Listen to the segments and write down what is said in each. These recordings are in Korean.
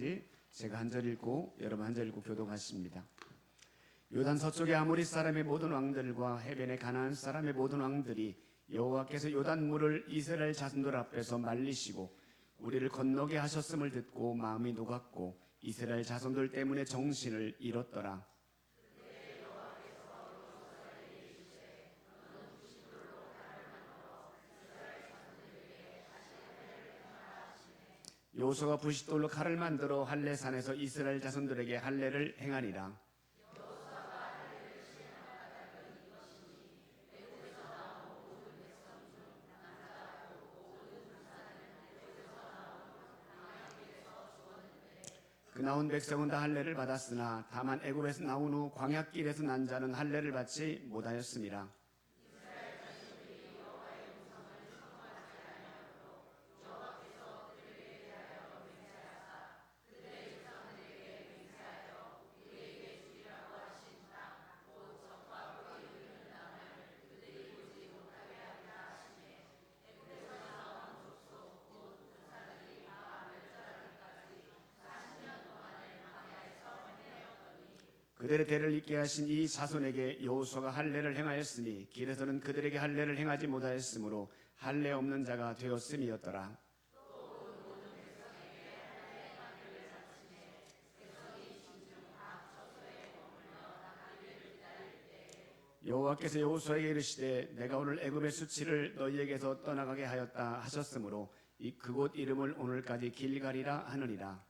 끝까지 제가 한 절 읽고 여러분 한 절 읽고 교독하십니다. 요단 서쪽의 아모리 사람의 모든 왕들과 해변의 가나안 사람의 모든 왕들이 여호와께서 요단 물을 이스라엘 자손들 앞에서 말리시고 우리를 건너게 하셨음을 듣고 마음이 녹았고 이스라엘 자손들 때문에 정신을 잃었더라. 여호수아가 부싯돌로 칼을 만들어 할례산에서 이스라엘 자손들에게 할례를 행하니라. 그 나온 백성은 다 할례를 받았으나 다만 애굽에서 나온 후 광야길에서 난 자는 할례를 받지 못하였습니다. 그들의 대를 잇게 하신 이 자손에게 여호수아가 할례를 행하였으니 길에서는 그들에게 할례를 행하지 못하였으므로 할례 없는 자가 되었음이었더라. 여호와께서 여호수아에게 이르시되 내가 오늘 애굽의 수치를 너희에게서 떠나가게 하였다 하셨으므로 그곳 이름을 오늘까지 길갈이라 하느니라.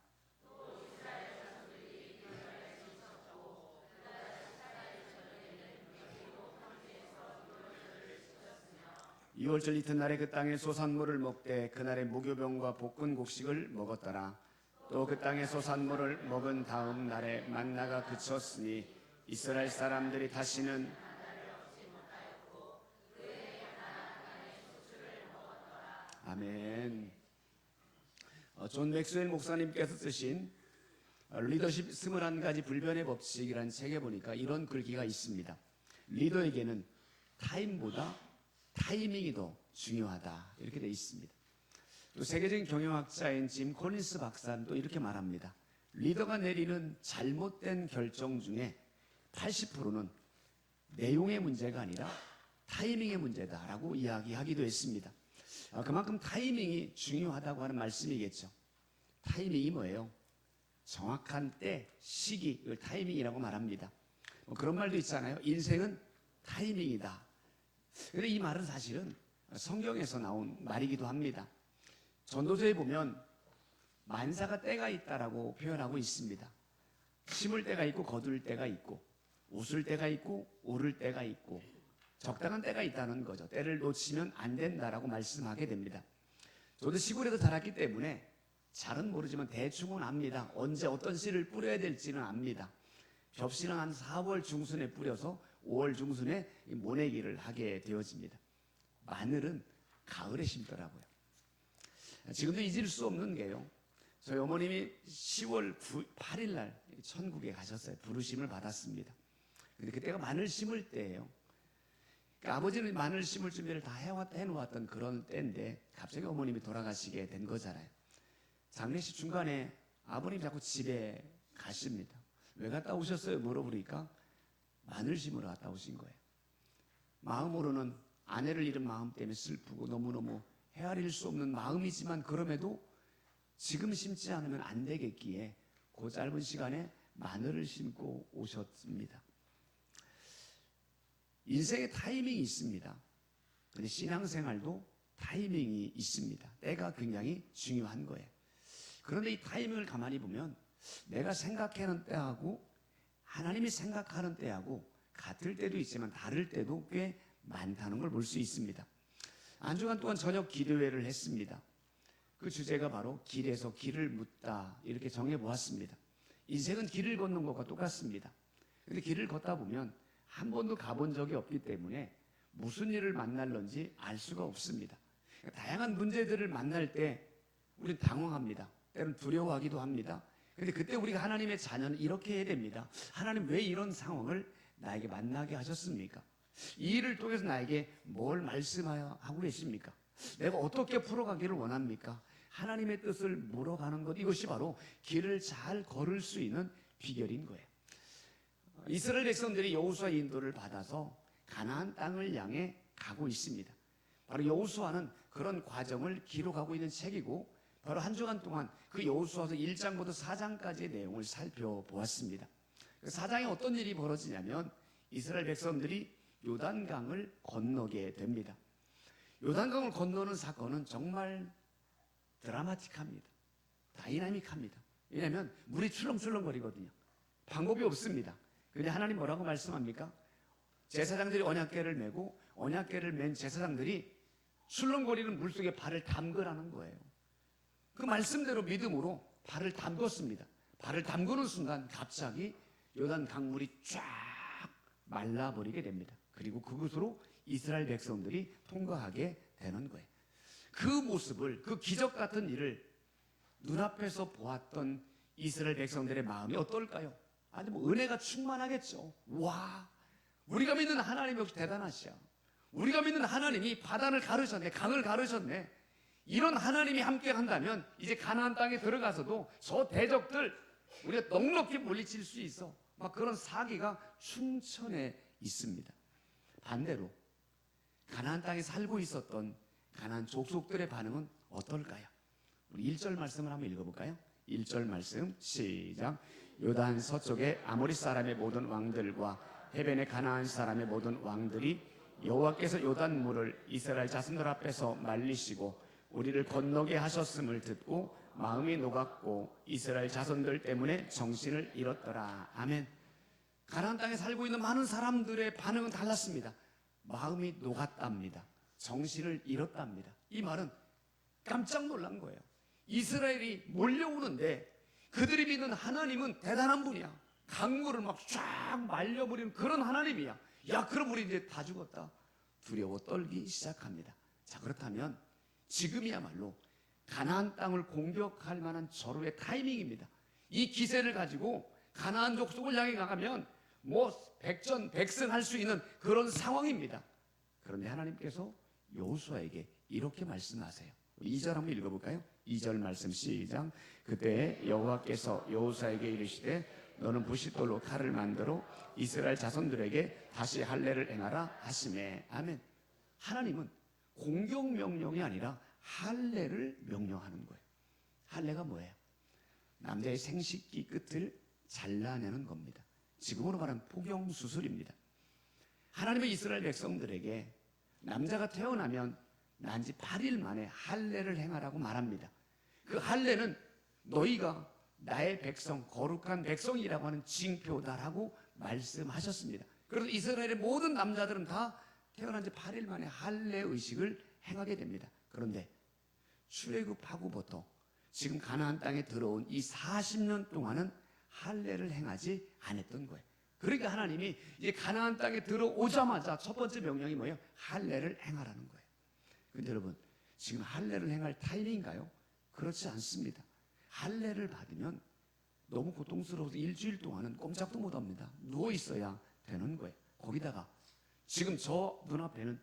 2월절 이튿날에 그 땅의 소산물을 먹되 그날의 무교병과 볶은 곡식을 먹었더라. 또 그 땅의 소산물을 먹은 다음 날에 만나가 그쳤으니 이스라엘 사람들이 다시는 아멘. 존 맥스웰 목사님께서 쓰신 리더십 21가지 불변의 법칙이라는 책에 보니까 이런 글귀가 있습니다. 리더에게는 타임보다 타이밍이 더 중요하다 이렇게 되어 있습니다. 또 세계적인 경영학자인 짐 콜린스 박사는 또 이렇게 말합니다. 리더가 내리는 잘못된 결정 중에 80%는 내용의 문제가 아니라 타이밍의 문제다라고 이야기하기도 했습니다. 그만큼 타이밍이 중요하다고 하는 말씀이겠죠. 타이밍이 뭐예요? 정확한 때, 시기, 이걸 타이밍이라고 말합니다. 그런 말도 있잖아요. 인생은 타이밍이다. 그런데 이 말은 사실은 성경에서 나온 말이기도 합니다. 전도서에 보면 만사가 때가 있다라고 표현하고 있습니다. 심을 때가 있고 거둘 때가 있고 웃을 때가 있고 오를 때가 있고 적당한 때가 있다는 거죠. 때를 놓치면 안 된다라고 말씀하게 됩니다. 저도 시골에서 자랐기 때문에 잘은 모르지만 대충은 압니다. 언제 어떤 씨를 뿌려야 될지는 압니다. 접시는 한 4월 중순에 뿌려서 5월 중순에 모내기를 하게 되어집니다. 마늘은 가을에 심더라고요. 지금도 잊을 수 없는 게요. 저희 어머님이 10월 8일 날 천국에 가셨어요. 부르심을 받았습니다. 근데 그때가 마늘 심을 때예요. 그러니까 아버지는 마늘 심을 준비를 다 해놓았던 그런 때인데 갑자기 어머님이 돌아가시게 된 거잖아요. 장례식 중간에 아버님이 자꾸 집에 가십니다. 왜 갔다 오셨어요? 물어보니까 마늘 심으러 갔다 오신 거예요. 마음으로는 아내를 잃은 마음 때문에 슬프고 너무너무 헤아릴 수 없는 마음이지만 그럼에도 지금 심지 않으면 안 되겠기에 그 짧은 시간에 마늘을 심고 오셨습니다. 인생에 타이밍이 있습니다. 근데 신앙생활도 타이밍이 있습니다. 때가 굉장히 중요한 거예요. 그런데 이 타이밍을 가만히 보면 내가 생각하는 때하고 하나님이 생각하는 때하고 같을 때도 있지만 다를 때도 꽤 많다는 걸 볼 수 있습니다. 한 주간 동안 저녁 기도회를 했습니다. 그 주제가 바로 길에서 길을 묻다 이렇게 정해보았습니다. 인생은 길을 걷는 것과 똑같습니다. 그런데 길을 걷다 보면 한 번도 가본 적이 없기 때문에 무슨 일을 만날런지 알 수가 없습니다. 다양한 문제들을 만날 때 우리는 당황합니다. 때로는 두려워하기도 합니다. 그런데 그때 우리가 하나님의 자녀는 이렇게 해야 됩니다. 하나님 왜 이런 상황을 나에게 만나게 하셨습니까? 이 일을 통해서 나에게 뭘 말씀하고 계십니까? 내가 어떻게 풀어가기를 원합니까? 하나님의 뜻을 물어가는 것, 이것이 바로 길을 잘 걸을 수 있는 비결인 거예요. 이스라엘 백성들이 여호수아의 인도를 받아서 가나안 땅을 향해 가고 있습니다. 바로 여호수아는 그런 과정을 기록하고 있는 책이고, 바로 한 주간 동안 그 여호수아서 1장부터 4장까지의 내용을 살펴보았습니다. 4장에 어떤 일이 벌어지냐면 이스라엘 백성들이 요단강을 건너게 됩니다. 요단강을 건너는 사건은 정말 드라마틱합니다. 다이나믹합니다. 왜냐하면 물이 출렁출렁거리거든요. 방법이 없습니다. 근데 하나님 뭐라고 말씀합니까? 제사장들이 언약궤를 메고 언약궤를 맨 제사장들이 출렁거리는 물속에 발을 담그라는 거예요. 그 말씀대로 믿음으로 발을 담궜습니다. 발을 담그는 순간 갑자기 요단 강물이 쫙 말라버리게 됩니다. 그리고 그곳으로 이스라엘 백성들이 통과하게 되는 거예요. 그 모습을, 그 기적 같은 일을 눈앞에서 보았던 이스라엘 백성들의 마음이 어떨까요? 아니 뭐 은혜가 충만하겠죠. 와, 우리가 믿는 하나님 역시 대단하시야. 우리가 믿는 하나님이 바다를 가르셨네, 강을 가르셨네. 이런 하나님이 함께 한다면 이제 가나안 땅에 들어가서도 저 대적들 우리가 넉넉히 물리칠 수 있어. 막 그런 사기가 충천해 있습니다. 반대로 가나안 땅에 살고 있었던 가나안 족속들의 반응은 어떨까요? 우리 1절 말씀을 한번 읽어볼까요? 1절 말씀 시작. 요단 서쪽의 아모리 사람의 모든 왕들과 해변의 가나안 사람의 모든 왕들이 여호와께서 요단 물을 이스라엘 자손들 앞에서 말리시고 우리를 건너게 하셨음을 듣고 마음이 녹았고 이스라엘 자손들 때문에 정신을 잃었더라. 아멘. 가나안 땅에 살고 있는 많은 사람들의 반응은 달랐습니다. 마음이 녹았답니다. 정신을 잃었답니다. 이 말은 깜짝 놀란 거예요. 이스라엘이 몰려오는데 그들이 믿는 하나님은 대단한 분이야. 강물을 막 쫙 말려버리는 그런 하나님이야. 야, 그럼 우리 이제 다 죽었다. 두려워 떨기 시작합니다. 자, 그렇다면 지금이야말로 가나안 땅을 공격할 만한 절호의 타이밍입니다. 이 기세를 가지고 가나안 족속을 향해 나가면 뭐 백전백승할 수 있는 그런 상황입니다. 그런데 하나님께서 여호수아에게 이렇게 말씀하세요. 2절 한번 읽어볼까요? 2절 말씀 시작. 그때 여호와께서 여호수아에게 이르시되 너는 부싯돌로 칼을 만들어 이스라엘 자손들에게 다시 할례를 행하라 하시매. 아멘. 하나님은 공격 명령이 아니라 할례를 명령하는 거예요. 할례가 뭐예요? 남자의 생식기 끝을 잘라내는 겁니다. 지금으로 말하면 포경수술입니다. 하나님의 이스라엘 백성들에게 남자가 태어나면 난 지 8일 만에 할례를 행하라고 말합니다. 그 할례는 너희가 나의 백성, 거룩한 백성이라고 하는 징표다라고 말씀하셨습니다. 그래서 이스라엘의 모든 남자들은 다 태어난 지 8일 만에 할례 의식을 행하게 됩니다. 그런데 출애굽하고부터 지금 가나안 땅에 들어온 이 40년 동안은 할례를 행하지 않았던 거예요. 그러니까 하나님이 이제 가나안 땅에 들어오자마자 첫 번째 명령이 뭐예요? 할례를 행하라는 거예요. 근데 여러분, 지금 할례를 행할 타이밍인가요? 그렇지 않습니다. 할례를 받으면 너무 고통스러워서 일주일 동안은 꼼짝도 못합니다. 누워 있어야 되는 거예요. 거기다가 지금 저 눈앞에는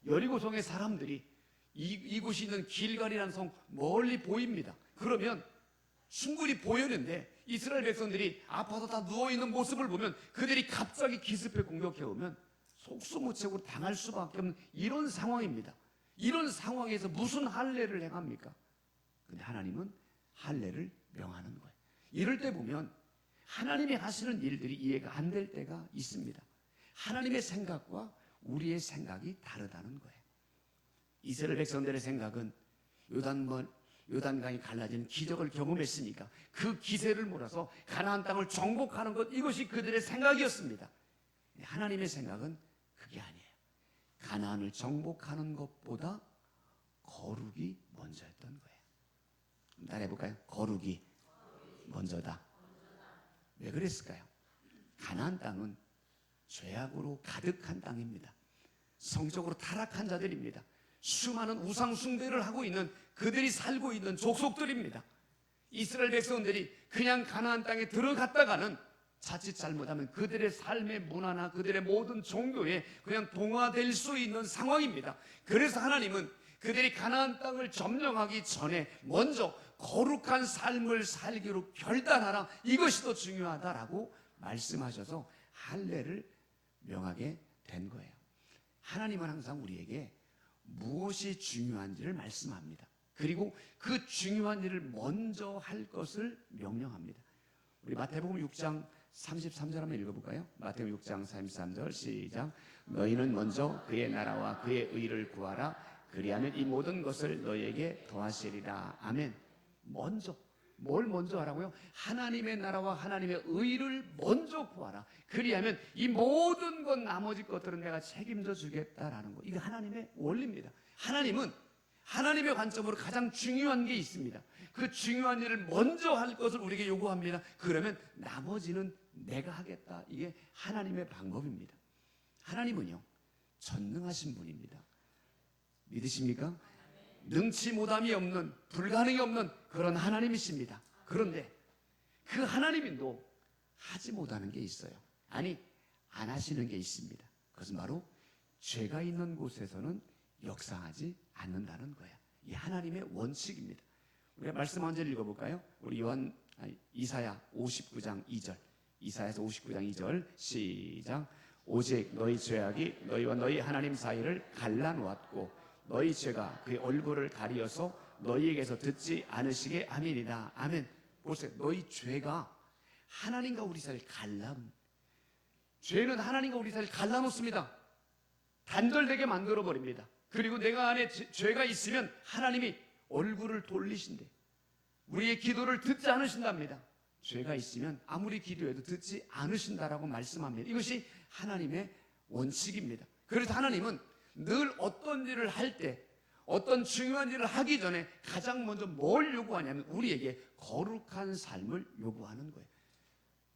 여리고성의 사람들이 이곳이 있는 길갈이라는 성 멀리 보입니다. 그러면 충분히 보였는데 이스라엘 백성들이 아파서 다 누워있는 모습을 보면 그들이 갑자기 기습해 공격해 오면 속수무책으로 당할 수밖에 없는 이런 상황입니다. 이런 상황에서 무슨 할례를 행합니까? 근데 하나님은 할례를 명하는 거예요. 이럴 때 보면 하나님이 하시는 일들이 이해가 안 될 때가 있습니다. 하나님의 생각과 우리의 생각이 다르다는 거예요. 이스라엘 백성들의 생각은 요단강이 갈라지는 기적을 경험했으니까 그 기세를 몰아서 가나안 땅을 정복하는 것, 이것이 그들의 생각이었습니다. 하나님의 생각은 그게 아니에요. 가나안을 정복하는 것보다 거룩이 먼저였던 거예요. 따라해볼까요? 거룩이 먼저다. 왜 그랬을까요? 가나안 땅은 죄악으로 가득한 땅입니다. 성적으로 타락한 자들입니다. 수많은 우상 숭배를 하고 있는 그들이 살고 있는 족속들입니다. 이스라엘 백성들이 그냥 가나안 땅에 들어갔다가는 자칫 잘못하면 그들의 삶의 문화나 그들의 모든 종교에 그냥 동화될 수 있는 상황입니다. 그래서 하나님은 그들이 가나안 땅을 점령하기 전에 먼저 거룩한 삶을 살기로 결단하라. 이것이 더 중요하다라고 말씀하셔서 할례를 명하게 된 거예요. 하나님은 항상 우리에게 무엇이 중요한지를 말씀합니다. 그리고 그 중요한 일을 먼저 할 것을 명령합니다. 우리 마태복음 6장 33절 한번 읽어볼까요? 마태복음 6장 33절 시작. 너희는 먼저 그의 나라와 그의 의를 구하라. 그리하면 이 모든 것을 너희에게 더하시리라. 아멘. 먼저. 뭘 먼저 하라고요? 하나님의 나라와 하나님의 의를 먼저 구하라. 그리하면 이 모든 것 나머지 것들은 내가 책임져 주겠다라는 거. 이게 하나님의 원리입니다. 하나님은 하나님의 관점으로 가장 중요한 게 있습니다. 그 중요한 일을 먼저 할 것을 우리에게 요구합니다. 그러면 나머지는 내가 하겠다. 이게 하나님의 방법입니다. 하나님은요, 전능하신 분입니다. 믿으십니까? 능치 못함이 없는, 불가능이 없는 그런 하나님이십니다. 그런데 그 하나님도 하지 못하는 게 있어요. 아니, 안 하시는 게 있습니다. 그것은 바로 죄가 있는 곳에서는 역사하지 않는다는 거예요. 이 하나님의 원칙입니다. 우리가 말씀 한 절 읽어볼까요? 우리 이사야 59장 2절. 이사야서 59장 2절 시작. 오직 너희 죄악이 너희와 너희 하나님 사이를 갈라놓았고 너희 죄가 그의 얼굴을 가리어서 너희에게서 듣지 않으시게 함이니라. 아멘. 보세요. 너희 죄가 하나님과 우리 사이를 죄는 하나님과 우리 사이를 갈라놓습니다. 단절되게 만들어버립니다. 그리고 내가 안에 죄가 있으면 하나님이 얼굴을 돌리신대. 우리의 기도를 듣지 않으신답니다. 죄가 있으면 아무리 기도해도 듣지 않으신다라고 말씀합니다. 이것이 하나님의 원칙입니다. 그래서 하나님은 늘 어떤 일을 할 때, 어떤 중요한 일을 하기 전에 가장 먼저 뭘 요구하냐면 우리에게 거룩한 삶을 요구하는 거예요.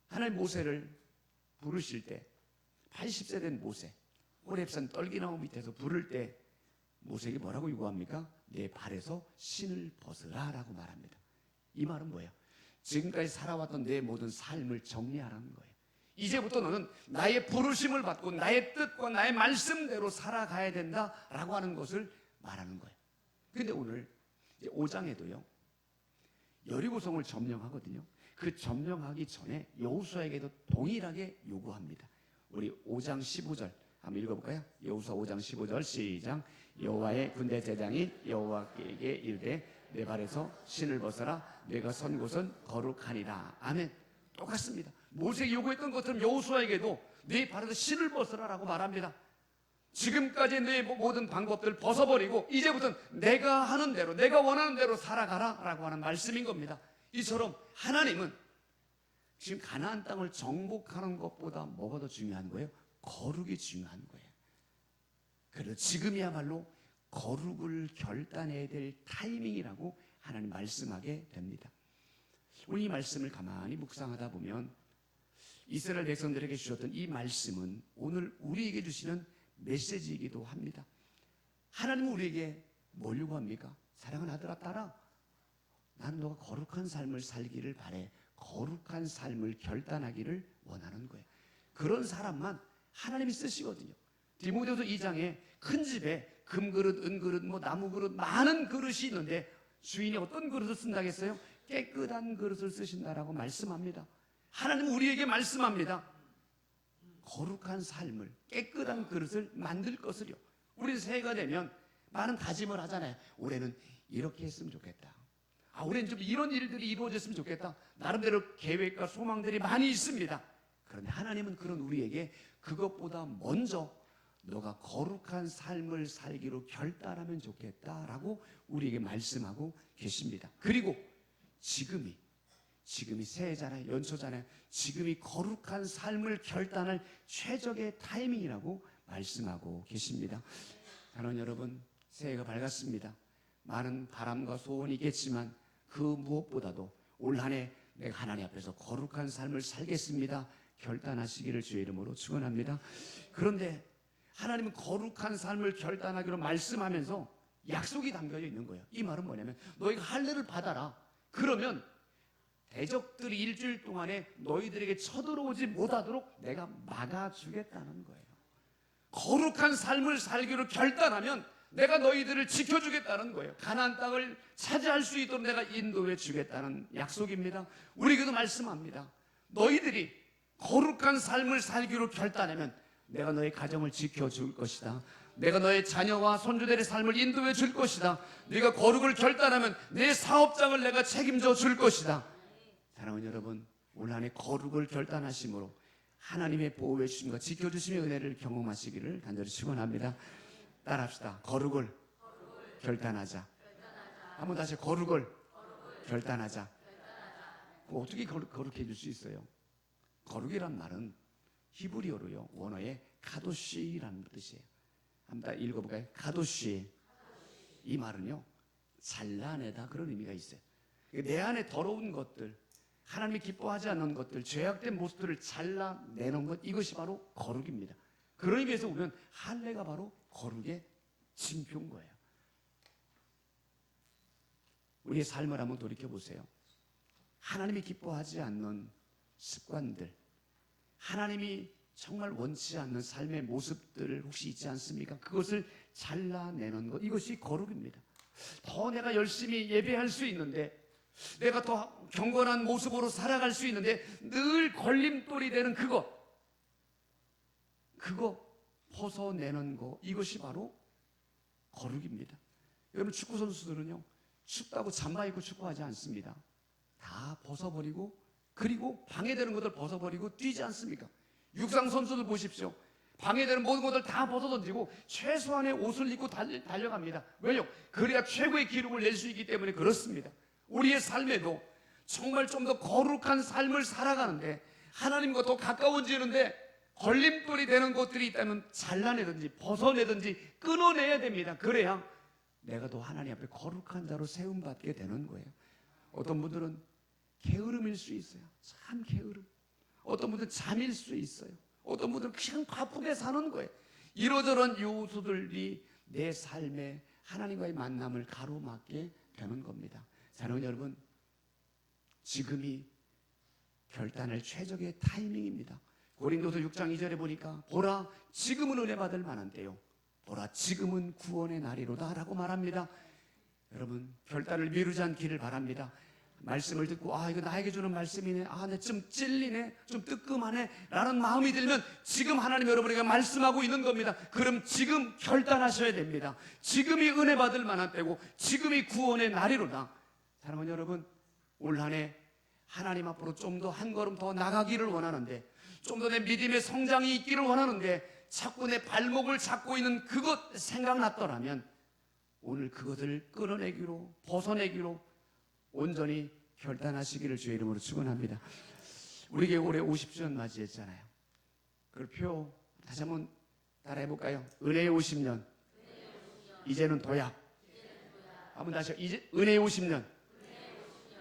하나님 모세를 부르실 때 80세 된 모세, 호렙산 떨기나무 밑에서 부를 때 모세에게 뭐라고 요구합니까? 내 발에서 신을 벗으라 라고 말합니다. 이 말은 뭐예요? 지금까지 살아왔던 내 모든 삶을 정리하라는 거예요. 이제부터 너는 나의 부르심을 받고 나의 뜻과 나의 말씀대로 살아가야 된다라고 하는 것을 말하는 거예요. 그런데 오늘 5장에도요 여리고성을 점령하거든요. 그 점령하기 전에 여호수아에게도 동일하게 요구합니다. 우리 5장 15절 한번 읽어볼까요? 여호수아 5장 15절 시작. 여호와의 군대 제장이 여호와께 이르되 내 발에서 신을 벗어라. 내가 선 곳은 거룩하니라. 아멘. 똑같습니다. 모세에게 요구했던 것처럼 여호수아에게도 네 발에서 신을 벗어라라고 말합니다. 지금까지 내 모든 방법들 벗어버리고 이제부터는 내가 하는 대로, 내가 원하는 대로 살아가라라고 하는 말씀인 겁니다. 이처럼 하나님은 지금 가나안 땅을 정복하는 것보다 뭐가 더 중요한 거예요? 거룩이 중요한 거예요. 그래서 지금이야말로 거룩을 결단해야 될 타이밍이라고 하나님 말씀하게 됩니다. 우리 이 말씀을 가만히 묵상하다 보면 이스라엘 백성들에게 주셨던 이 말씀은 오늘 우리에게 주시는 메시지이기도 합니다. 하나님은 우리에게 뭘 요구합니까? 사랑하는 아들아 딸아, 나는 너가 거룩한 삶을 살기를 바래. 거룩한 삶을 결단하기를 원하는 거예요. 그런 사람만 하나님이 쓰시거든요. 디모데후서 2장에 큰 집에 금그릇, 은그릇, 나무그릇 많은 그릇이 있는데 주인이 어떤 그릇을 쓴다겠어요? 깨끗한 그릇을 쓰신다라고 말씀합니다. 하나님은 우리에게 말씀합니다. 거룩한 삶을, 깨끗한 그릇을 만들 것을요. 우리 새해가 되면 많은 다짐을 하잖아요. 올해는 이렇게 했으면 좋겠다. 올해는 좀 이런 일들이 이루어졌으면 좋겠다. 나름대로 계획과 소망들이 많이 있습니다. 그런데 하나님은 그런 우리에게 그것보다 먼저 너가 거룩한 삶을 살기로 결단하면 좋겠다라고 우리에게 말씀하고 계십니다. 그리고 지금이 새해잖아요. 연초잖아요. 지금이 거룩한 삶을 결단할 최적의 타이밍이라고 말씀하고 계십니다. 사랑하는 여러분, 새해가 밝았습니다. 많은 바람과 소원이 있겠지만 그 무엇보다도 올 한 해 내가 하나님 앞에서 거룩한 삶을 살겠습니다. 결단하시기를 주의 이름으로 축원합니다. 그런데 하나님은 거룩한 삶을 결단하기로 말씀하면서 약속이 담겨져 있는 거예요. 이 말은 뭐냐면 너희가 할례를 받아라. 그러면 대적들이 일주일 동안에 너희들에게 쳐들어오지 못하도록 내가 막아주겠다는 거예요. 거룩한 삶을 살기로 결단하면 내가 너희들을 지켜주겠다는 거예요. 가나안 땅을 차지할 수 있도록 내가 인도해 주겠다는 약속입니다. 우리에게도 말씀합니다. 너희들이 거룩한 삶을 살기로 결단하면 내가 너의 가정을 지켜줄 것이다. 내가 너의 자녀와 손주들의 삶을 인도해 줄 것이다. 네가 거룩을 결단하면 내 사업장을 내가 책임져 줄 것이다. 사랑하는 여러분, 올 한 해 거룩을 결단하심으로 하나님의 보호해 주심과 지켜주심의 은혜를 경험하시기를 간절히 축원합니다. 따라합시다. 거룩을 결단하자. 한번 다시 거룩을 결단하자. 어떻게 거룩해 줄 수 있어요? 거룩이란 말은 히브리어로요, 원어의 카도시라는 뜻이에요. 한번 읽어볼까요? 카도시. 이 말은요, 잘라내다, 그런 의미가 있어요. 내 안에 더러운 것들, 하나님이 기뻐하지 않는 것들, 죄악된 모습들을 잘라내는 것, 이것이 바로 거룩입니다. 그런 의미에서 보면 할례가 바로 거룩의 징표인 거예요. 우리의 삶을 한번 돌이켜보세요. 하나님이 기뻐하지 않는 습관들, 하나님이 정말 원치 않는 삶의 모습들 혹시 있지 않습니까? 그것을 잘라내는 것, 이것이 거룩입니다. 더 내가 열심히 예배할 수 있는데, 내가 더 경건한 모습으로 살아갈 수 있는데 늘 걸림돌이 되는 그거 벗어내는 거, 이것이 바로 거룩입니다. 여러분, 축구 선수들은요, 춥다고 잠바 입고 축구하지 않습니다. 다 벗어버리고, 그리고 방해되는 것들 벗어버리고 뛰지 않습니까? 육상 선수들 보십시오. 방해되는 모든 것들 다 벗어던지고 최소한의 옷을 입고 달려갑니다. 왜요? 그래야 최고의 기록을 낼 수 있기 때문에 그렇습니다. 우리의 삶에도 정말 좀 더 거룩한 삶을 살아가는데, 하나님과 더 가까워지는데 걸림돌이 되는 것들이 있다면 잘라내든지 벗어내든지 끊어내야 됩니다. 그래야 내가 더 하나님 앞에 거룩한 자로 세움받게 되는 거예요. 어떤 분들은 게으름일 수 있어요. 참 게으름. 어떤 분들은 잠일 수 있어요. 어떤 분들은 그냥 바쁘게 사는 거예요. 이러저런 요소들이 내 삶에 하나님과의 만남을 가로막게 되는 겁니다. 사랑하는 여러분, 지금이 결단할 최적의 타이밍입니다. 고린도서 6장 2절에 보니까 보라, 지금은 은혜 받을 만한 때요, 보라, 지금은 구원의 날이로다 라고 말합니다. 여러분, 결단을 미루지 않기를 바랍니다. 말씀을 듣고 이거 나에게 주는 말씀이네, 내 좀 찔리네, 좀 뜨끔하네 라는 마음이 들면 지금 하나님 여러분에게 말씀하고 있는 겁니다. 그럼 지금 결단하셔야 됩니다. 지금이 은혜 받을 만한 때고 지금이 구원의 날이로다. 사랑하는 여러분, 올 한 해 하나님 앞으로 좀 더 한 걸음 더 나가기를 원하는데, 좀 더 내 믿음의 성장이 있기를 원하는데 자꾸 내 발목을 잡고 있는 그것 생각났더라면 오늘 그것을 끊어내기로, 벗어내기로 온전히 결단하시기를 주의 이름으로 축원합니다. 우리 교회 올해 50주년 맞이했잖아요. 그 표 다시 한번 따라해볼까요? 은혜의 50년, 이제는 도약. 한번 다시, 이제 은혜의 50년,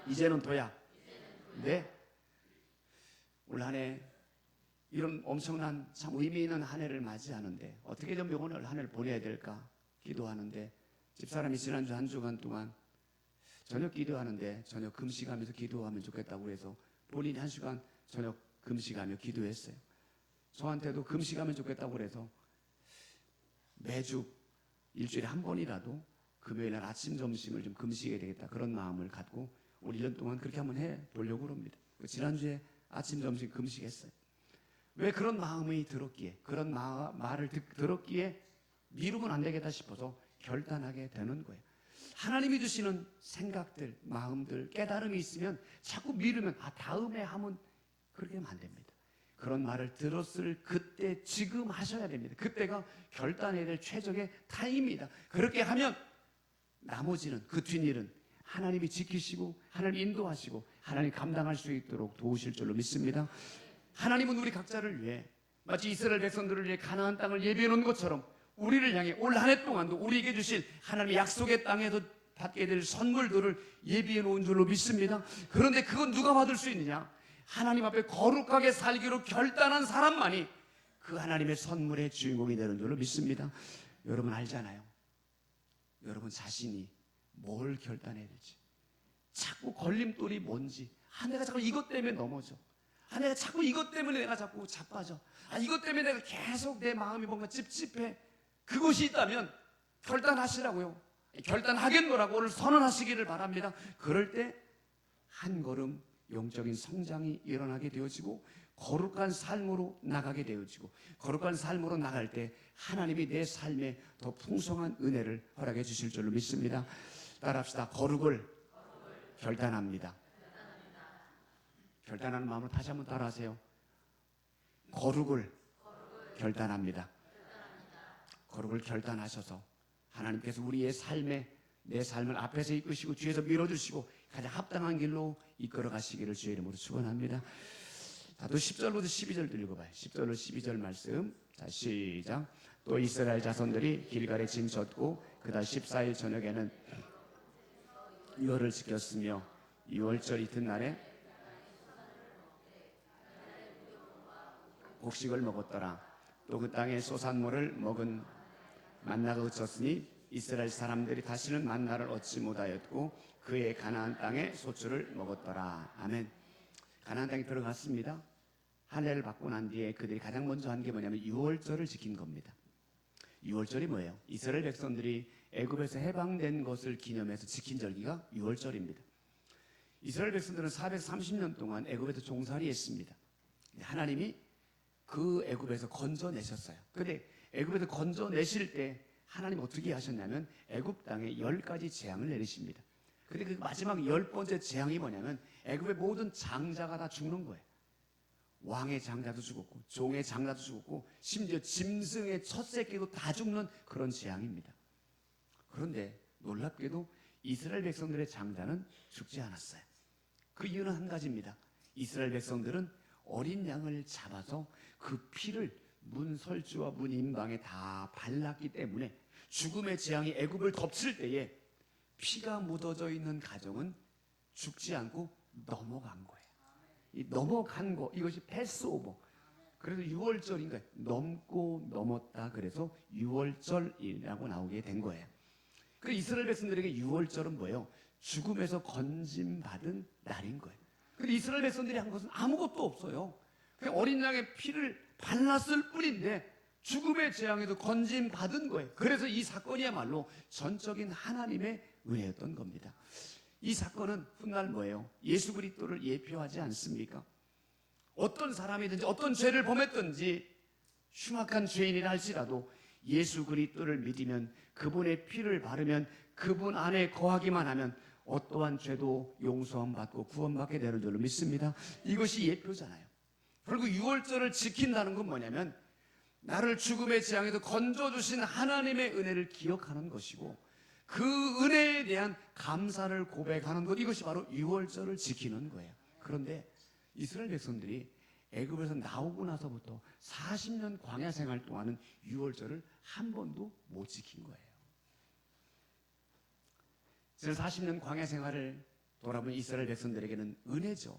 이제는 도약. 네, 올 한 해 이런 엄청난 참 의미 있는 한 해를 맞이하는데 어떻게 좀 오늘 한 해를 보내야 될까 기도하는데, 집사람이 지난주 한 주간 동안 저녁 기도하는데 저녁 금식하면서 기도하면 좋겠다고 해서 본인이 한 시간 저녁 금식하며 기도했어요. 저한테도 금식하면 좋겠다고 해서 매주 일주일에 한 번이라도 금요일날 아침 점심을 좀 금식해야 되겠다, 그런 마음을 갖고 올 1년 동안 그렇게 한번 해보려고 합니다. 지난주에 아침 점심 금식했어요. 왜 그런 마음이 들었기에, 그런 말을 들었기에 미루면 안 되겠다 싶어서 결단하게 되는 거예요. 하나님이 주시는 생각들, 마음들, 깨달음이 있으면 자꾸 미루면 다음에 하면, 그렇게 하면 안 됩니다. 그런 말을 들었을 그때 지금 하셔야 됩니다. 그때가 결단해야 될 최적의 타임입니다. 그렇게 하면 나머지는, 그 뒷일은 하나님이 지키시고 하나님이 인도하시고 하나님이 감당할 수 있도록 도우실 줄로 믿습니다. 하나님은 우리 각자를 위해 마치 이스라엘 백성들을 위해 가나안 땅을 예비해 놓은 것처럼 우리를 향해 올 한 해 동안도 우리에게 주실 하나님의 약속의 땅에서 받게 될 선물들을 예비해 놓은 줄로 믿습니다. 그런데 그건 누가 받을 수 있느냐? 하나님 앞에 거룩하게 살기로 결단한 사람만이 그 하나님의 선물의 주인공이 되는 줄로 믿습니다. 여러분 알잖아요. 여러분 자신이 뭘 결단해야 될지, 자꾸 걸림돌이 뭔지, 내가 자꾸 이것 때문에 넘어져, 내가 자꾸 이것 때문에 내가 자꾸 자빠져, 이것 때문에 내가 계속 내 마음이 뭔가 찝찝해, 그것이 있다면 결단하시라고요. 결단하겠노라고 오늘 선언하시기를 바랍니다. 그럴 때 한 걸음 영적인 성장이 일어나게 되어지고 거룩한 삶으로 나가게 되어지고 거룩한 삶으로 나갈 때 하나님이 내 삶에 더 풍성한 은혜를 허락해 주실 줄로 믿습니다. 따라합시다. 거룩을 결단합니다. 결단하는 마음으로 다시 한번 따라하세요. 거룩을 결단합니다. 거룩을 결단하셔서 하나님께서 우리의 삶에 내 삶을 앞에서 이끄시고 뒤에서 밀어주시고 가장 합당한 길로 이끌어 가시기를 주의 이름으로 축원합니다. 자, 또 10절부터 12절도 읽어봐요. 10절로 12절 말씀. 자, 시작. 또 이스라엘 자손들이 길갈에 짐 졌고 그달 14일 저녁에는 유월을 지켰으며 유월절 이튿날에 곡식을 먹었더라. 또 그 땅에 소산물을 먹은 만나가 그쳤으니 이스라엘 사람들이 다시는 만나를 얻지 못하였고 그의 가나안 땅에 소출을 먹었더라. 아멘. 가나안 땅에 들어갔습니다. 한 해를 받고 난 뒤에 그들이 가장 먼저 한 게 뭐냐면 유월절을 지킨 겁니다. 유월절이 뭐예요? 이스라엘 백성들이 애굽에서 해방된 것을 기념해서 지킨 절기가 유월절입니다. 이스라엘 백성들은 430년 동안 애굽에서 종살이했습니다. 하나님이 그 애굽에서 건져내셨어요. 그런데 애굽에서 건져내실 때 하나님 어떻게 하셨냐면 애굽 땅에 10가지 재앙을 내리십니다. 근데 그 마지막 10번째 재앙이 뭐냐면 애굽의 모든 장자가 다 죽는 거예요. 왕의 장자도 죽었고 종의 장자도 죽었고 심지어 짐승의 첫 새끼도 다 죽는 그런 재앙입니다. 그런데 놀랍게도 이스라엘 백성들의 장자는 죽지 않았어요. 그 이유는 한 가지입니다. 이스라엘 백성들은 어린 양을 잡아서 그 피를 문 설주와 문 임방에 다 발랐기 때문에 죽음의 재앙이 애굽을 덮칠 때에 피가 묻어져 있는 가정은 죽지 않고 넘어간 거예요. 이 넘어간 거, 이것이 패스오버. 그래서 6월절인 거예요. 넘고 넘었다. 그래서 6월절이라고 나오게 된 거예요. 그 이스라엘 백성들에게 6월절은 뭐예요? 죽음에서 건짐받은 날인 거예요. 근데 이스라엘 백성들이 한 것은 아무것도 없어요. 그냥 어린 양의 피를 발랐을 뿐인데 죽음의 재앙에서 건짐받은 거예요. 그래서 이 사건이야말로 전적인 하나님의 은혜였던 겁니다. 이 사건은 훗날 뭐예요? 예수 그리스도를 예표하지 않습니까? 어떤 사람이든지 어떤 죄를 범했든지 흉악한 죄인이라 할지라도 예수 그리스도를 믿으면 그분의 피를 바르면 그분 안에 거하기만 하면 어떠한 죄도 용서함 받고 구원받게 되는 줄로 믿습니다. 이것이 예표잖아요. 그리고 6월절을 지킨다는 건 뭐냐면 나를 죽음의 재앙에서 건져주신 하나님의 은혜를 기억하는 것이고 그 은혜에 대한 감사를 고백하는 것, 이것이 바로 6월절을 지키는 거예요. 그런데 이스라엘 백성들이 애굽에서 나오고 나서부터 40년 광야 생활 동안은 6월절을 한 번도 못 지킨 거예요. 지난 40년 광야 생활을 돌아본 이스라엘 백성들에게는 은혜죠.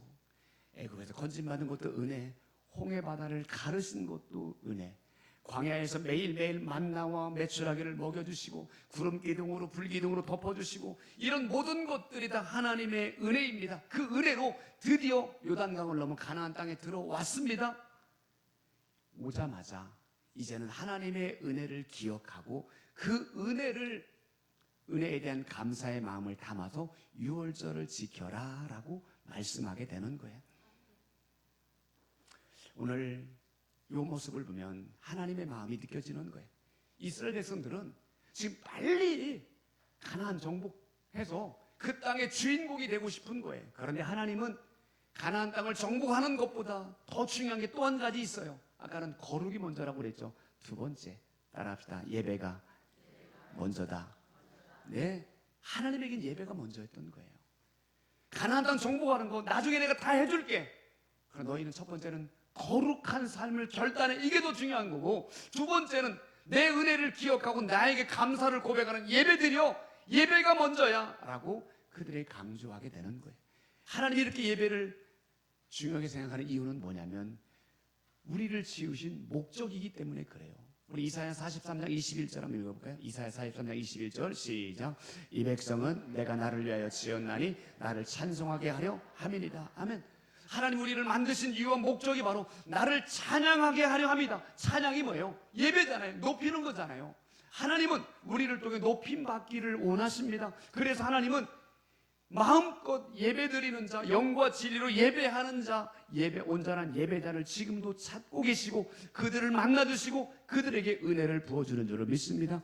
애굽에서 건진받은 것도 은혜, 홍해 바다를 가르신 것도 은혜, 광야에서 매일매일 만나와 메추라기를 먹여주시고 구름 기둥으로 불 기둥으로 덮어주시고 이런 모든 것들이 다 하나님의 은혜입니다. 그 은혜로 드디어 요단강을 넘어 가나안 땅에 들어왔습니다. 오자마자 이제는 하나님의 은혜를 기억하고 그 은혜에 대한 감사의 마음을 담아서 6월절을 지켜라 라고 말씀하게 되는 거예요. 오늘 이 모습을 보면 하나님의 마음이 느껴지는 거예요. 이스라엘 백성들은 지금 빨리 가나안 정복해서 그 땅의 주인공이 되고 싶은 거예요. 그런데 하나님은 가나안 땅을 정복하는 것보다 더 중요한 게 또 한 가지 있어요. 아까는 거룩이 먼저라고 그랬죠. 두 번째, 따라합시다. 예배가 먼저다. 네, 하나님에겐 예배가 먼저였던 거예요. 가나안 땅 정복하는 거 나중에 내가 다 해줄게. 그럼 너희는 첫 번째는 거룩한 삶을 결단해. 이게 더 중요한 거고, 두 번째는 내 은혜를 기억하고 나에게 감사를 고백하는 예배드려. 예배가 먼저야 라고 그들이 강조하게 되는 거예요. 하나님이 이렇게 예배를 중요하게 생각하는 이유는 뭐냐면 우리를 지으신 목적이기 때문에 그래요. 우리 이사야 43장 21절 한번 읽어볼까요? 이사야 43장 21절 시작. 이 백성은 내가 나를 위하여 지었나니 나를 찬송하게 하려 함이니이다. 아멘. 하나님 우리를 만드신 이유와 목적이 바로 나를 찬양하게 하려 합니다. 찬양이 뭐예요? 예배잖아요. 높이는 거잖아요. 하나님은 우리를 통해 높임 받기를 원하십니다. 그래서 하나님은 마음껏 예배드리는 자, 영과 진리로 예배하는 자, 온전한 예배자를 지금도 찾고 계시고 그들을 만나주시고 그들에게 은혜를 부어주는 줄을 믿습니다.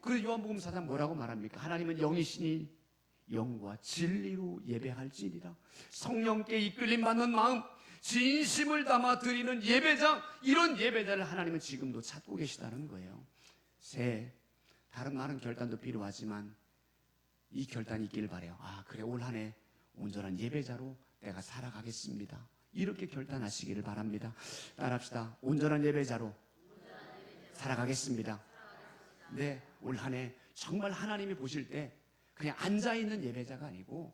그 요한복음 4장 뭐라고 말합니까? 하나님은 영이시니 영과 진리로 예배할지니라. 성령께 이끌림 받는 마음, 진심을 담아 드리는 예배자, 이런 예배자를 하나님은 지금도 찾고 계시다는 거예요. 다른 많은 결단도 필요하지만 이 결단이 있기를 바라요. 그래, 올 한 해 온전한 예배자로 내가 살아가겠습니다. 이렇게 결단하시기를 바랍니다. 따라합시다. 온전한 예배자로 살아가겠습니다. 네, 올 한 해 정말 하나님이 보실 때 그냥 앉아있는 예배자가 아니고,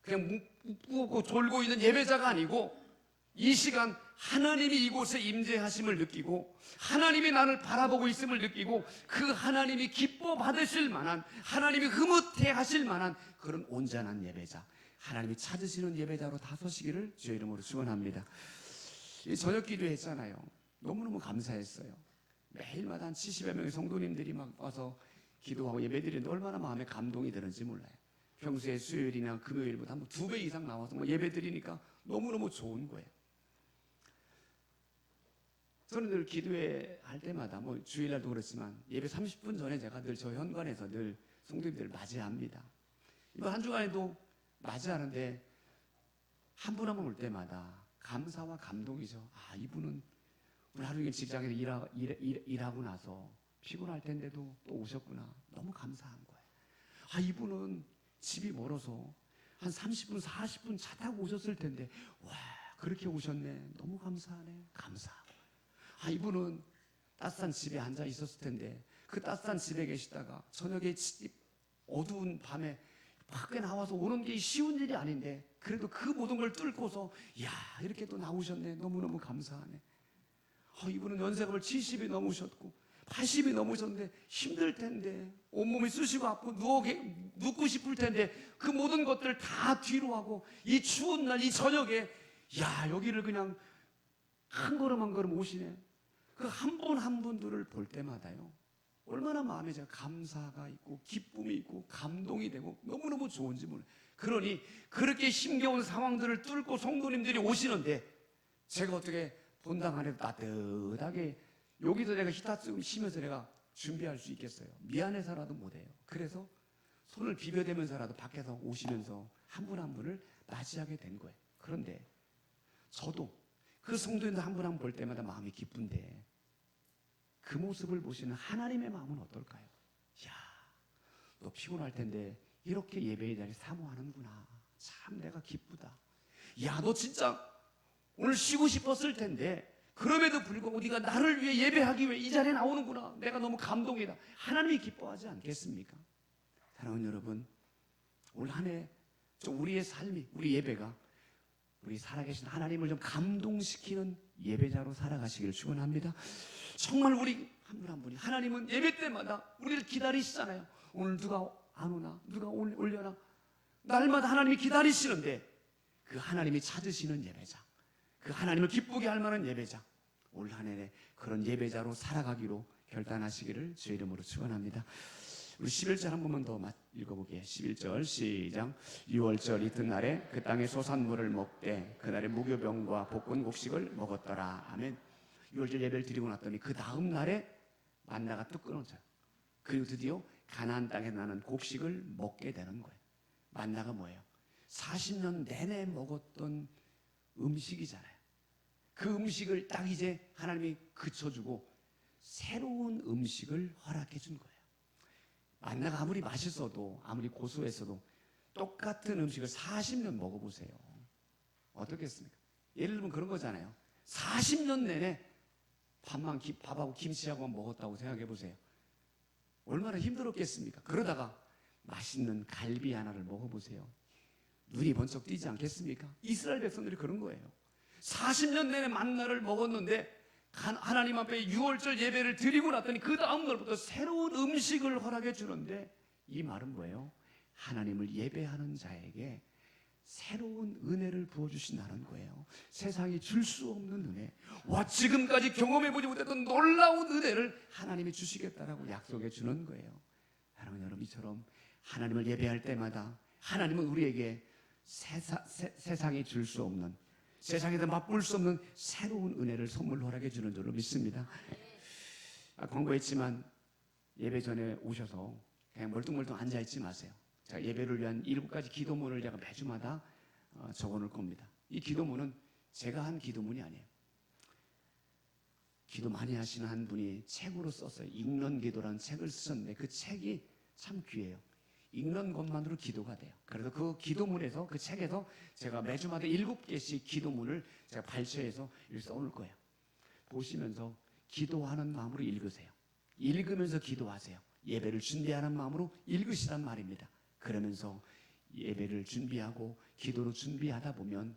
그냥 묵고 졸고 있는 예배자가 아니고, 이 시간 하나님이 이곳에 임재하심을 느끼고 하나님이 나를 바라보고 있음을 느끼고 그 하나님이 기뻐 받으실 만한, 하나님이 흐뭇해 하실 만한 그런 온전한 예배자, 하나님이 찾으시는 예배자로 다 서시기를 주의 이름으로 축원합니다. 저녁 기도했잖아요. 너무너무 감사했어요. 매일마다 한 70여 명의 성도님들이 막 와서 기도하고 예배드리는데 얼마나 마음에 감동이 드는지 몰라요. 평소에 수요일이나 금요일보다 한 2배 이상 나와서 예배드리니까 너무너무 좋은 거예요. 저는 늘 기도회 할 때마다 주일날도 그렇지만 예배 30분 전에 제가 늘 저 현관에서 늘 성도님들을 맞이합니다. 이번 한 주간에도 맞이하는데 한 분 한 분 올 때마다 감사와 감동이죠. 이분은 오늘 하루 종일 직장에서 일하고 나서 피곤할 텐데도 또 오셨구나. 너무 감사한 거예요. 이분은 집이 멀어서 한 30분, 40분 차 타고 오셨을 텐데 와, 그렇게 오셨네. 너무 감사하네. 감사하고. 이분은 따뜻한 집에 앉아 있었을 텐데 그 따뜻한 집에 계시다가 저녁에 어두운 밤에 밖에 나와서 오는 게 쉬운 일이 아닌데 그래도 그 모든 걸 뚫고서 이렇게 또 나오셨네. 너무너무 감사하네. 이분은 연세가 70이 넘으셨고 80이 넘으셨는데 힘들 텐데 온몸이 쑤시고 아프고 눕고 싶을 텐데 그 모든 것들을 다 뒤로 하고 이 추운 날 이 저녁에 여기를 그냥 한 걸음 한 걸음 오시네. 그 한 분 한 분들을 볼 때마다요, 얼마나 마음에 제가 감사가 있고 기쁨이 있고 감동이 되고 너무너무 좋은지 몰라요. 그러니 그렇게 힘겨운 상황들을 뚫고 성도님들이 오시는데 제가 어떻게 본당 안에도 따뜻하게 여기서 내가 히타츠 쉬면서 내가 준비할 수 있겠어요? 미안해서라도 못해요. 그래서 손을 비벼대면서라도 밖에서 오시면서 한 분 한 분을 맞이하게 된 거예요. 그런데 저도 그 성도님들 한 분 한 분 볼 때마다 마음이 기쁜데 그 모습을 보시는 하나님의 마음은 어떨까요? 너 피곤할 텐데 이렇게 예배의 자리 사모하는구나. 참 내가 기쁘다. 너 진짜 오늘 쉬고 싶었을 텐데 그럼에도 불구하고 네가 나를 위해 예배하기 위해 이 자리에 나오는구나. 내가 너무 감동이다. 하나님이 기뻐하지 않겠습니까? 사랑하는 여러분, 올 한 해 우리의 삶이, 우리 예배가 우리 살아계신 하나님을 좀 감동시키는 예배자로 살아가시기를 축원합니다. 정말 우리 한 분 한 분이, 하나님은 예배 때마다 우리를 기다리시잖아요. 오늘 누가 안 오나? 누가 올려나? 날마다 하나님이 기다리시는데 그 하나님이 찾으시는 예배자, 그 하나님을 기쁘게 할 만한 예배자, 올 한 해 그런 예배자로 살아가기로 결단하시기를 주의 이름으로 축원합니다. 우리 11절 한 번만 더 읽어보게. 11절 시작. 6월절 이튿날에 그 땅의 소산물을 먹되 그날에 무교병과 볶은 곡식을 먹었더라. 아멘. 6월절 예배를 드리고 났더니 그 다음 날에 만나가 뚝 끊어져요. 그리고 드디어 가나안 땅에 나는 곡식을 먹게 되는 거예요. 만나가 뭐예요? 40년 내내 먹었던 음식이잖아요. 그 음식을 딱 이제 하나님이 그쳐주고 새로운 음식을 허락해 준 거예요. 만나가 아무리 맛있어도 아무리 고소했어도 똑같은 음식을 40년 먹어보세요. 어떻겠습니까? 예를 들면 그런 거잖아요. 40년 내내 밥하고 김치하고 먹었다고 생각해 보세요. 얼마나 힘들었겠습니까? 그러다가 맛있는 갈비 하나를 먹어보세요. 눈이 번쩍 띄지 않겠습니까? 이스라엘 백성들이 그런 거예요. 40년 내내 만나를 먹었는데 하나님 앞에 6월절 예배를 드리고 났더니 그 다음 날부터 새로운 음식을 허락해 주는데 이 말은 뭐예요? 하나님을 예배하는 자에게 새로운 은혜를 부어주신다는 거예요. 세상이 줄 수 없는 은혜, 와, 지금까지 경험해보지 못했던 놀라운 은혜를 하나님이 주시겠다라고 약속해 주는 거예요. 사랑하는 여러분, 이처럼 하나님을 예배할 때마다 하나님은 우리에게 세상이 줄 수 없는, 세상에서 맛볼 수 없는 새로운 은혜를 선물로 허락해 주는 줄로 믿습니다. 광고했지만 예배 전에 오셔서 그냥 멀뚱멀뚱 앉아있지 마세요. 제가 예배를 위한 7가지 기도문을 제가 매주마다 적어놓을 겁니다. 이 기도문은 제가 한 기도문이 아니에요. 기도 많이 하시는 한 분이 책으로 썼어요. 읽는 기도라는 책을 쓰셨는데 그 책이 참 귀해요. 읽는 것만으로 기도가 돼요. 그래서 그 기도문에서, 그 책에서 제가 매주마다 7개씩 기도문을 제가 발췌해서 써놓을 거예요. 보시면서 기도하는 마음으로 읽으세요. 읽으면서 기도하세요. 예배를 준비하는 마음으로 읽으시란 말입니다. 그러면서 예배를 준비하고 기도로 준비하다 보면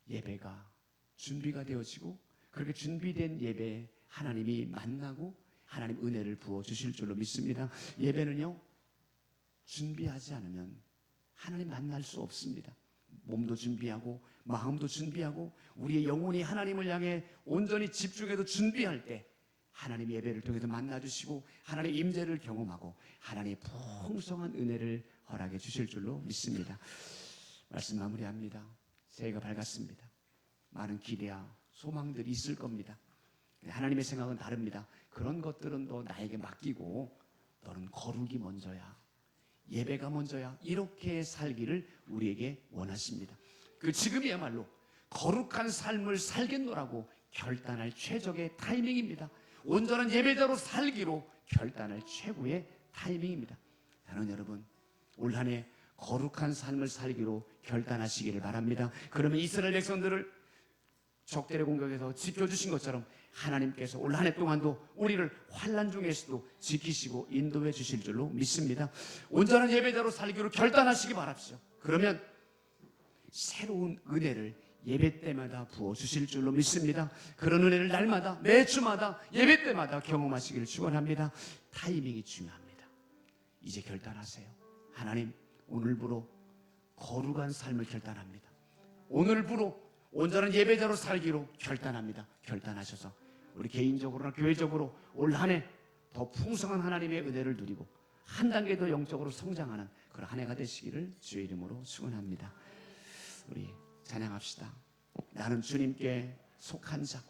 예배가 준비가 되어지고, 그렇게 준비된 예배에 하나님이 만나고 하나님 은혜를 부어주실 줄로 믿습니다. 예배는요, 준비하지 않으면 하나님 만날 수 없습니다. 몸도 준비하고 마음도 준비하고 우리의 영혼이 하나님을 향해 온전히 집중해서 준비할 때 하나님 예배를 통해서 만나주시고 하나님의 임재를 경험하고 하나님의 풍성한 은혜를 허락해 주실 줄로 믿습니다. 말씀 마무리합니다. 새해가 밝았습니다. 많은 기대와 소망들이 있을 겁니다. 하나님의 생각은 다릅니다. 그런 것들은 너 나에게 맡기고 너는 거룩이 먼저야, 예배가 먼저야, 이렇게 살기를 우리에게 원하십니다. 그 지금이야말로 거룩한 삶을 살겠노라고 결단할 최적의 타이밍입니다. 온전한 예배자로 살기로 결단할 최고의 타이밍입니다. 사랑하는 여러분, 올 한 해 거룩한 삶을 살기로 결단하시기를 바랍니다. 그러면 이스라엘 백성들을 적들의 공격에서 지켜주신 것처럼 하나님께서 올 한 해 동안도 우리를 환난 중에서도 지키시고 인도해 주실 줄로 믿습니다. 온전한 예배자로 살기로 결단하시기 바랍시오. 그러면 새로운 은혜를 예배 때마다 부어주실 줄로 믿습니다. 그런 은혜를 날마다, 매주마다, 예배 때마다 경험하시기를 축원합니다. 타이밍이 중요합니다. 이제 결단하세요. 하나님, 오늘부로 거룩한 삶을 결단합니다. 오늘부로 온전한 예배자로 살기로 결단합니다. 결단하셔서 우리 개인적으로나 교회적으로 올 한 해 더 풍성한 하나님의 은혜를 누리고 한 단계 더 영적으로 성장하는 그런 한 해가 되시기를 주의 이름으로 축원합니다. 우리 찬양합시다. 나는 주님께 속한 자.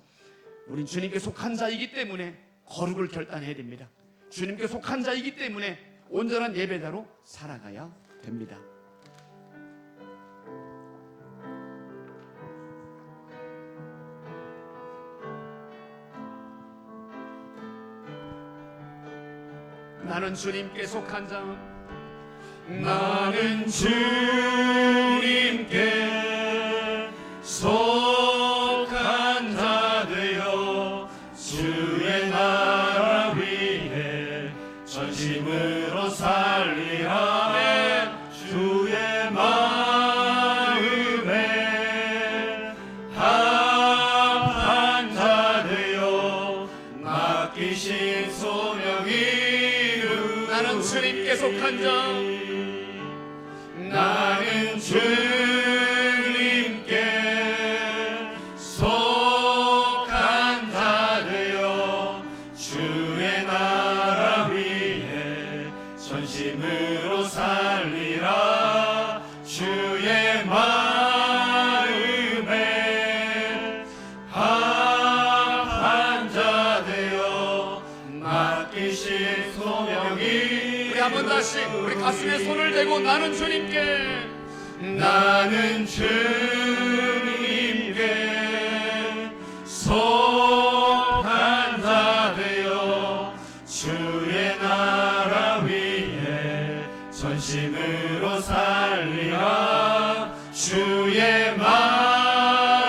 우린 주님께 속한 자이기 때문에 거룩을 결단해야 됩니다. 주님께 속한 자이기 때문에 온전한 예배자로 살아가야 됩니다. 나는 주님께 속한 자. 나는 주님께 속한 자 되어 주의 나라 위해 전심으로 살리라. 주의 마음에 합한 자 되어 맡기신 소명이 나는 주님께 속한 자. 나는 주님께 속한 자 되어 주의 나라 위해 전심으로 살리라. 주의 마음에 합한 자 되어 맡기신 소명이. 우리 한번 다시 우리 가슴에 손을 대고 나는 주님께, 나는 주님께 속한 자 되어 주의 나라 위해 전심으로 살리라. 주의 마음에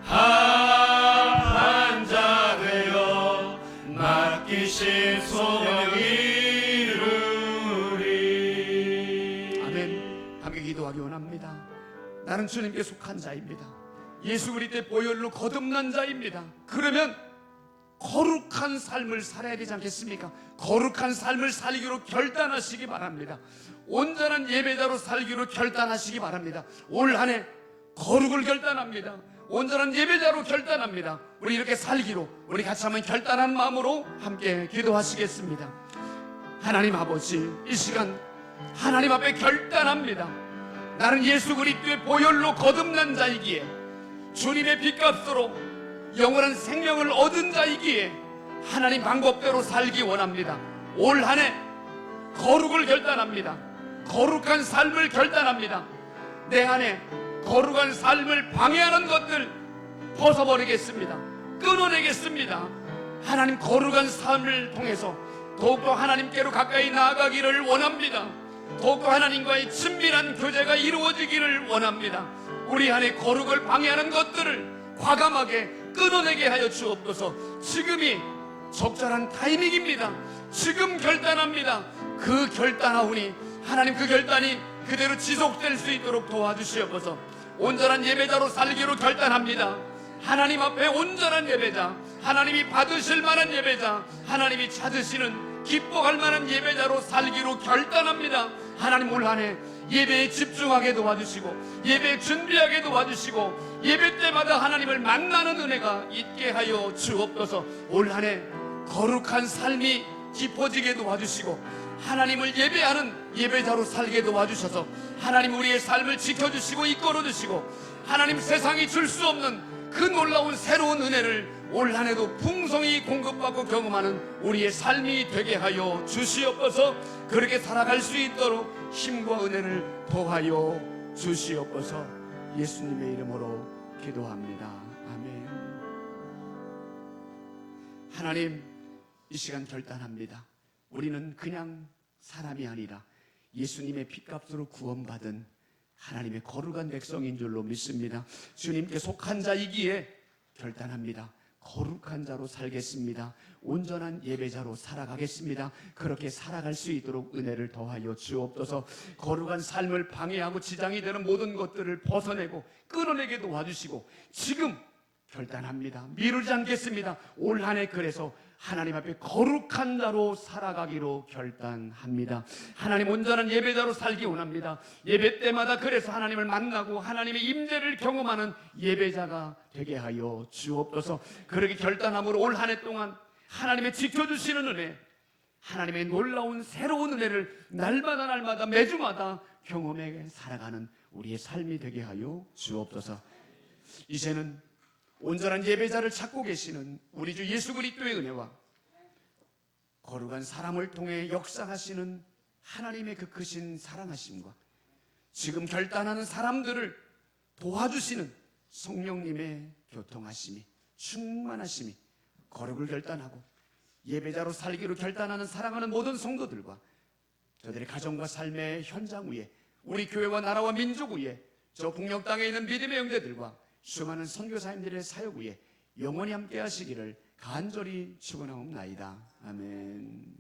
합한 자 되어 맡기신 소명이 이루리. 아멘. 함께 기도하기 원합니다. 나는 주님께 속한 자입니다. 예수 그리스도의 보혈로 거듭난 자입니다. 그러면 거룩한 삶을 살아야 되지 않겠습니까? 거룩한 삶을 살기로 결단하시기 바랍니다. 온전한 예배자로 살기로 결단하시기 바랍니다. 올 한 해 거룩을 결단합니다. 온전한 예배자로 결단합니다. 우리 이렇게 살기로 우리 같이 한번 결단한 마음으로 함께 기도하시겠습니다. 하나님 아버지, 이 시간 하나님 앞에 결단합니다. 나는 예수 그리스도의 보혈로 거듭난 자이기에 주님의 핏값으로 영원한 생명을 얻은 자이기에 하나님 방법대로 살기 원합니다. 올 한 해 거룩을 결단합니다. 거룩한 삶을 결단합니다. 내 안에 거룩한 삶을 방해하는 것들 벗어버리겠습니다. 끊어내겠습니다. 하나님 거룩한 삶을 통해서 더욱더 하나님께로 가까이 나아가기를 원합니다. 더욱더 하나님과의 친밀한 교제가 이루어지기를 원합니다. 우리 안에 거룩을 방해하는 것들을 과감하게 끊어내게 하여 주옵소서. 지금이 적절한 타이밍입니다. 지금 결단합니다. 그 결단하오니 하나님 그 결단이 그대로 지속될 수 있도록 도와주시옵소서. 온전한 예배자로 살기로 결단합니다. 하나님 앞에 온전한 예배자, 하나님이 받으실 만한 예배자, 하나님이 찾으시는 기뻐할 만한 예배자로 살기로 결단합니다. 하나님 올 한 해 예배에 집중하게 도와주시고 예배 준비하게 도와주시고 예배 때마다 하나님을 만나는 은혜가 있게 하여 주옵소서. 올 한 해 거룩한 삶이 깊어지게 도와주시고 하나님을 예배하는 예배자로 살게 도와주셔서 하나님 우리의 삶을 지켜주시고 이끌어주시고 하나님 세상이 줄 수 없는 그 놀라운 새로운 은혜를 올 한 해도 풍성히 공급받고 경험하는 우리의 삶이 되게 하여 주시옵소서. 그렇게 살아갈 수 있도록 힘과 은혜를 더하여 주시옵소서. 예수님의 이름으로 기도합니다. 아멘. 하나님, 이 시간 결단합니다. 우리는 그냥 사람이 아니라 예수님의 핏값으로 구원받은 하나님의 거룩한 백성인 줄로 믿습니다. 주님께 속한 자이기에 결단합니다. 거룩한 자로 살겠습니다. 온전한 예배자로 살아가겠습니다. 그렇게 살아갈 수 있도록 은혜를 더하여 주옵소서. 거룩한 삶을 방해하고 지장이 되는 모든 것들을 벗어내고 끊어내게 도와주시고 지금 결단합니다. 미루지 않겠습니다. 올 한 해 그래서 하나님 앞에 거룩한 자로 살아가기로 결단합니다. 하나님 온전한 예배자로 살기 원합니다. 예배 때마다 그래서 하나님을 만나고 하나님의 임재를 경험하는 예배자가 되게 하여 주옵소서. 그렇게 결단함으로 올 한 해 동안 하나님의 지켜주시는 은혜, 하나님의 놀라운 새로운 은혜를 날마다 매주마다 경험해 살아가는 우리의 삶이 되게 하여 주옵소서. 이제는 온전한 예배자를 찾고 계시는 우리 주 예수 그리스도의 은혜와 거룩한 사람을 통해 역사하시는 하나님의 그 크신 사랑하심과 지금 결단하는 사람들을 도와주시는 성령님의 교통하심이 충만하심이 거룩을 결단하고 예배자로 살기로 결단하는 사랑하는 모든 성도들과 저들의 가정과 삶의 현장 위에 우리 교회와 나라와 민족 위에 저 북녘 땅에 있는 믿음의 형제들과 수많은 선교사님들의 사역 위에 영원히 함께 하시기를 간절히 축원하옵나이다. 아멘.